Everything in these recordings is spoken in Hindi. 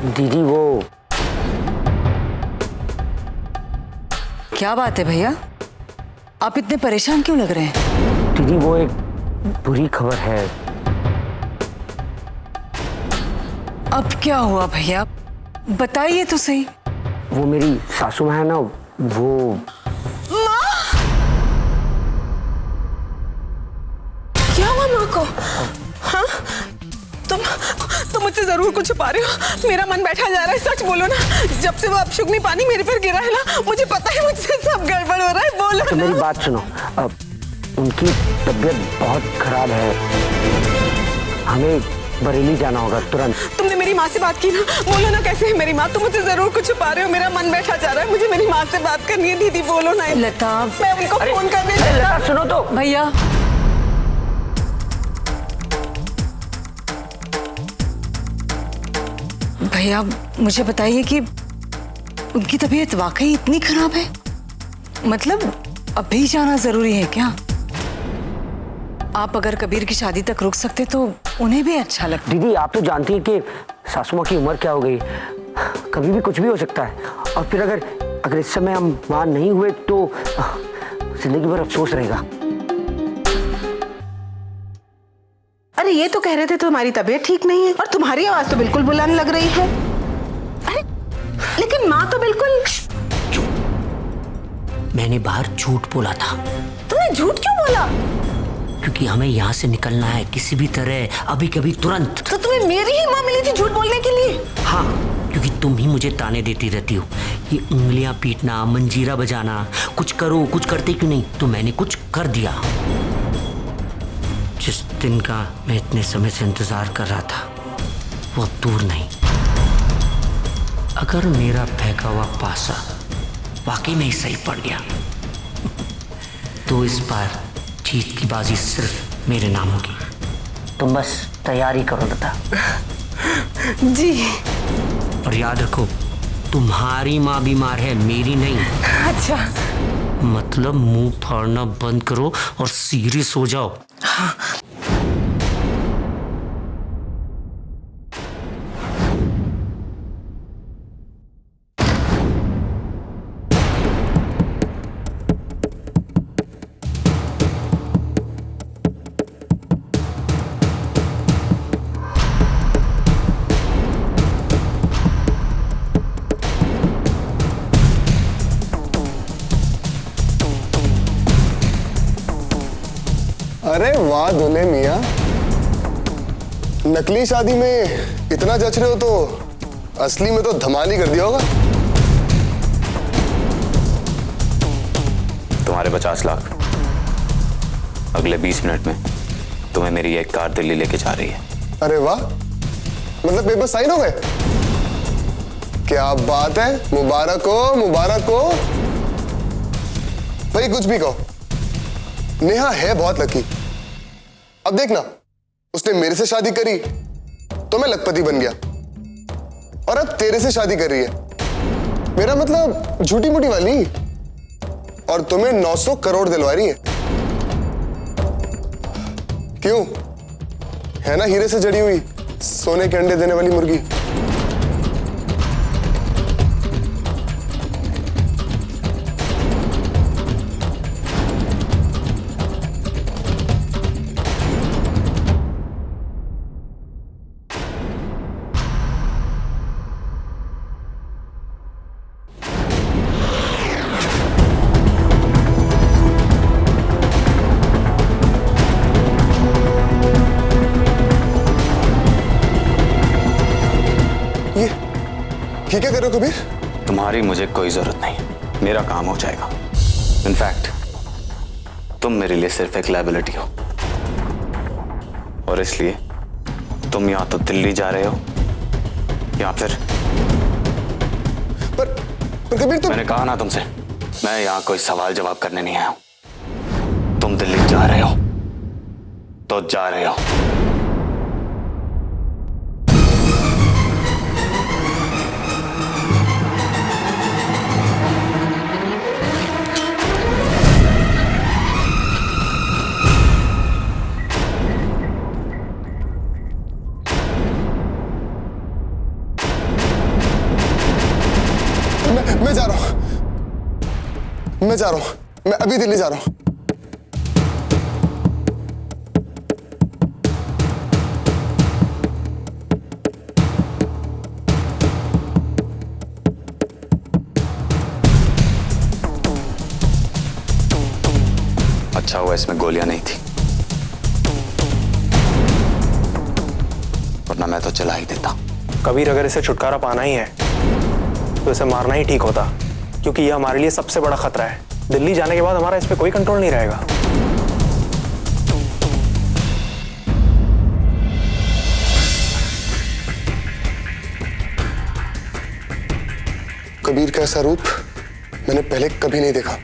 दीदी वो क्या बात है भैया, आप इतने परेशान क्यों लग रहे हैं? दीदी वो एक बुरी खबर है। अब क्या हुआ भैया, बताइए तो सही। वो मेरी सासू माँ है ना, वो क्या हुआ माँ को? हाँ, तुम मुझसे जरूर कुछ छुपा रहे हो। मेरा मन बैठा जा रहा है, सच बोलो ना। जब से वो अपशुगनी पानी मेरे पर गिरा है ना, मुझे पता है मुझसे सब गड़बड़ हो रहा है। बोलो तो ना। मेरी बात सुनो, अब उनकी तबीयत बहुत खराब है, हमें बरेली जाना होगा तुरंत। तुमने मेरी माँ से बात की ना? बोलो ना कैसे है मेरी माँ? तुम मुझसे जरूर कुछ छुपा रहे हो। मेरा मन बैठा जा रहा है, मुझे मेरी माँ से बात करनी है। दीदी बोलो ना। लता, मैं उनको फोन करने अरे लता सुनो तो। भैया भैया मुझे बताइए कि उनकी तबीयत वाकई इतनी खराब है? मतलब अभी जाना जरूरी है क्या? आप अगर कबीर की शादी तक रुक सकते तो उन्हें भी अच्छा लगता। दीदी आप तो जानती हैं कि सासू माँ की उम्र क्या हो गई, कभी भी कुछ भी हो सकता है। और फिर अगर इस समय हम वहां नहीं हुए तो जिंदगी भर अफसोस रहेगा। अरे ये तो कह रहे थे तुम्हारी तबीयत ठीक नहीं है, और तुम्हारी आवाज तो बिल्कुल बुलाने लग रही है। अरे लेकिन माँ तो बिल्कुल। मैंने बाहर झूठ बोला था। तुमने झूठ क्यों बोला? क्योंकि हमें यहाँ से निकलना है किसी भी तरह, अभी कभी तुरंत। तो तुम्हें मेरी ही माँ मिली थी झूठ बोलने के लिए? हाँ, क्योंकि तुम ही मुझे ताने देती रहती हो, ये उंगलियां पीटना, मंजीरा बजाना, कुछ करो, कुछ करते क्यों नहीं? तो मैंने कुछ कर दिया। जिस दिन का मैं इतने समय से इंतजार कर रहा था वो अब दूर नहीं। अगर मेरा फेंका हुआ पासा वाकई में ही सही पड़ गया तो इस बार जीत की बाजी सिर्फ मेरे नाम होगी। तुम बस तैयारी करो लता। जी। और याद रखो, तुम्हारी माँ बीमार है, मेरी नहीं। अच्छा। मतलब मुंह फाड़ना बंद करो और सीरियस हो जाओ। हाँ। अरे वाह दूल्हे मियां, नकली शादी में इतना जच रहे हो तो असली में तो धमाल ही कर दिया होगा। तुम्हारे 50 लाख अगले 20 मिनट में तुम्हें मेरी एक कार दिल्ली लेके जा रही है। अरे वाह, मतलब पेपर साइन हो गए? क्या बात है, मुबारक हो मुबारक हो। भाई कुछ भी कहो, नेहा है बहुत लकी। अब देखना, उसने मेरे से शादी करी तो मैं लखपति बन गया, और अब तेरे से शादी कर रही है, मेरा मतलब झूठी मूठी वाली, और तुम्हें 900 करोड़ दिलवा रही है। क्यों, है ना हीरे से जड़ी हुई सोने के अंडे देने वाली मुर्गी। ये क्या कर रहे हो कबीर? तुम्हारी मुझे कोई जरूरत नहीं, मेरा काम हो जाएगा। इनफैक्ट तुम मेरे लिए सिर्फ एक लायबिलिटी हो, और इसलिए तुम या तो दिल्ली जा रहे हो या फिर पर कबीर तुम। मैंने कहा ना तुमसे, मैं यहाँ कोई सवाल जवाब करने नहीं आया हूं। तुम दिल्ली जा रहे हो तो जा रहे हो। मैं जा रहा हूँ, मैं अभी दिल्ली जा रहा हूँ। अच्छा हुआ इसमें गोलियां नहीं थी, वरना मैं तो चला ही देता। कबीर, अगर इसे छुटकारा पाना ही है तो इसे मारना ही ठीक होता, क्योंकि यह हमारे लिए सबसे बड़ा खतरा है। दिल्ली जाने के बाद हमारा इस पे कोई कंट्रोल नहीं रहेगा। कबीर का ऐसा रूप मैंने पहले कभी नहीं देखा।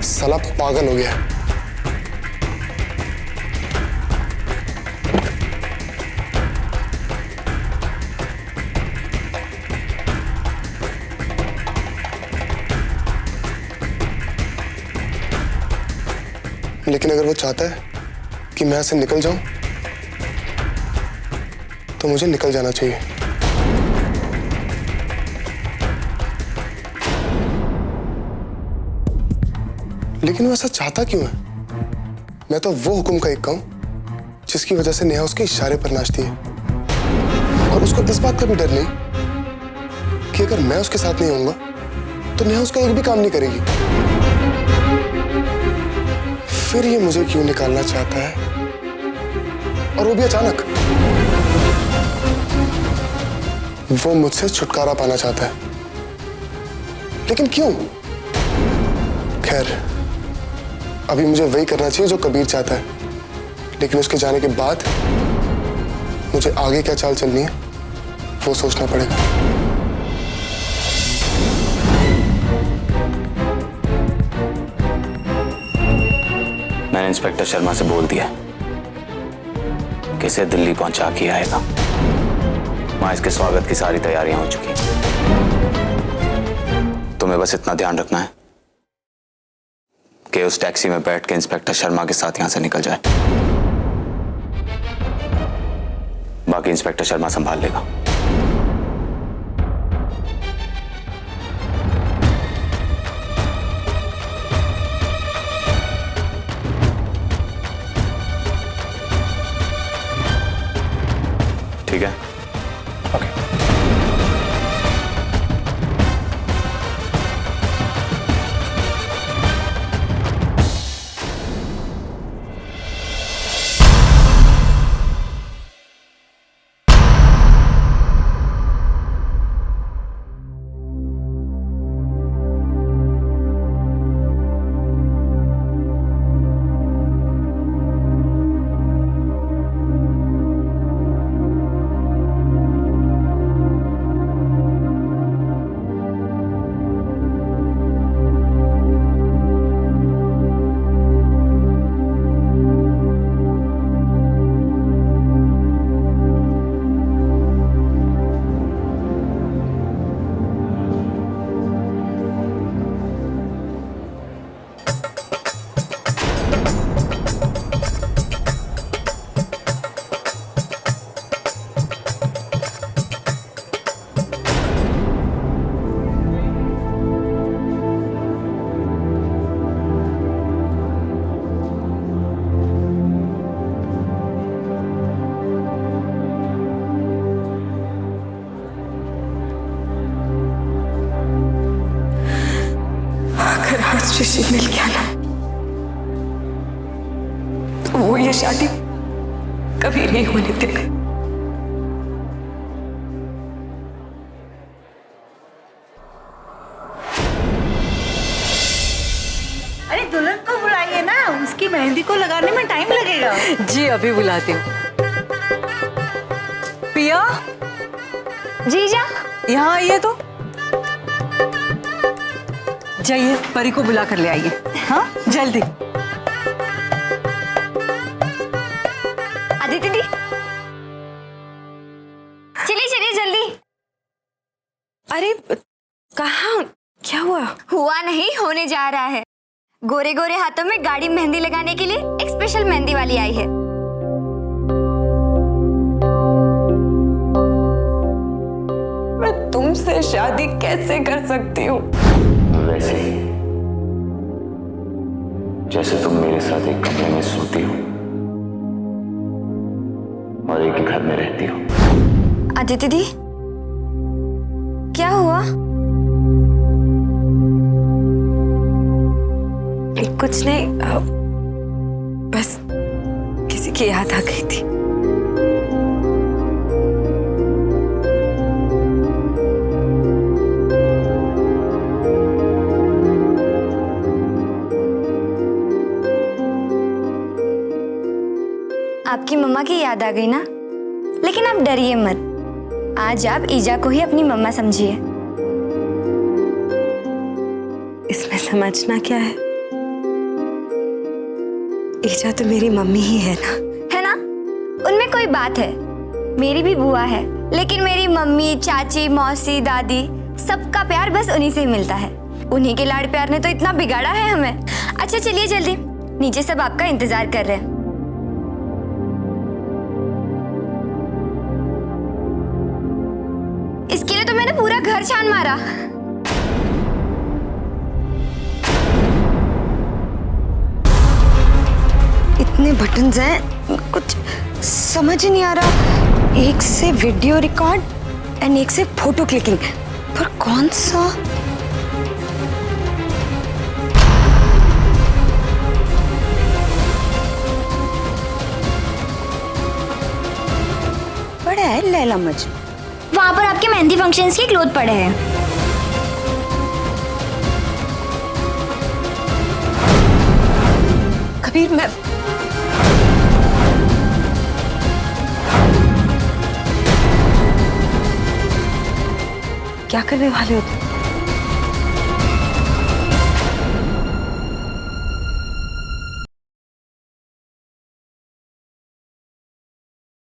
साला पागल हो गया। लेकिन अगर वो चाहता है कि मैं ऐसे निकल जाऊं, तो मुझे निकल जाना चाहिए। लेकिन वो ऐसा चाहता क्यों है? मैं तो वो हुक्म का इक्का हूं जिसकी वजह से नेहा उसके इशारे पर नाचती है। और उसको इस बात का भी डर नहीं कि अगर मैं उसके साथ नहीं होऊंगा तो नेहा उसका एक भी काम नहीं करेगी। फिर ये मुझे क्यों निकालना चाहता है, और वो भी अचानक? वो मुझसे छुटकारा पाना चाहता है, लेकिन क्यों? खैर, अभी मुझे वही करना चाहिए जो कबीर चाहता है, लेकिन उसके जाने के बाद मुझे आगे क्या चाल चलनी है वो सोचना पड़ेगा। मैंने इंस्पेक्टर शर्मा से बोल दिया कि इसे दिल्ली पहुंचा के आएगा। वहां इसके स्वागत की सारी तैयारियां हो चुकी। तुम्हें बस इतना ध्यान रखना है कि उस टैक्सी में बैठ के इंस्पेक्टर शर्मा के साथ यहां से निकल जाए। बाकी इंस्पेक्टर शर्मा संभाल लेगा। ठीक है? ओके। ऋषि मिल गया ना, तो वो ये शादी कभी नहीं होने देगा। अरे दुल्हन को बुलाइए ना, उसकी मेहंदी को लगाने में टाइम लगेगा। जी अभी बुलाती हूँ। पिया, जीजा, यहाँ आइए तो। जाइए परी को बुला कर ले आइए। हाँ जल्दी। आदिति दी, चलिए चलिए जल्दी। अरे कहाँ, क्या हुआ? हुआ नहीं, होने जा रहा है। गोरे गोरे हाथों में गाढ़ी मेहंदी लगाने के लिए एक स्पेशल मेहंदी वाली आई है। मैं तुमसे शादी कैसे कर सकती हूँ? ऐसे ही जैसे तुम मेरे साथ एक कमरे में सोती हो और एक ही घर में रहती हो। आदित्य दी, क्या हुआ? कुछ नहीं, बस किसी की याद आ गई थी। आपकी मम्मा की याद आ गई ना? लेकिन आप डरिए मत, आज आप ईजा को ही अपनी मम्मा समझिए। इसमें समझना क्या है? ईजा तो मेरी मम्मी ही है ना? उनमें कोई बात है, मेरी भी बुआ है, लेकिन मेरी मम्मी, चाची, मौसी, दादी सबका प्यार बस उन्हीं से ही मिलता है। उन्हीं के लाड़ प्यार ने तो इतना बिगाड़ा है हमें। अच्छा चलिए जल्दी, नीचे सब आपका इंतजार कर रहे हैं। इसके लिए तो मैंने पूरा घर छान मारा। इतने बटन्स हैं, कुछ समझ ही नहीं आ रहा। एक से वीडियो रिकॉर्ड एंड एक से फोटो क्लिकिंग, पर कौन सा? बड़ा है लैला मजनू। वहां पर आपके मेहंदी फंक्शंस के क्लोथ पड़े हैं। कबीर, मैं क्या करने वाले हो तुम?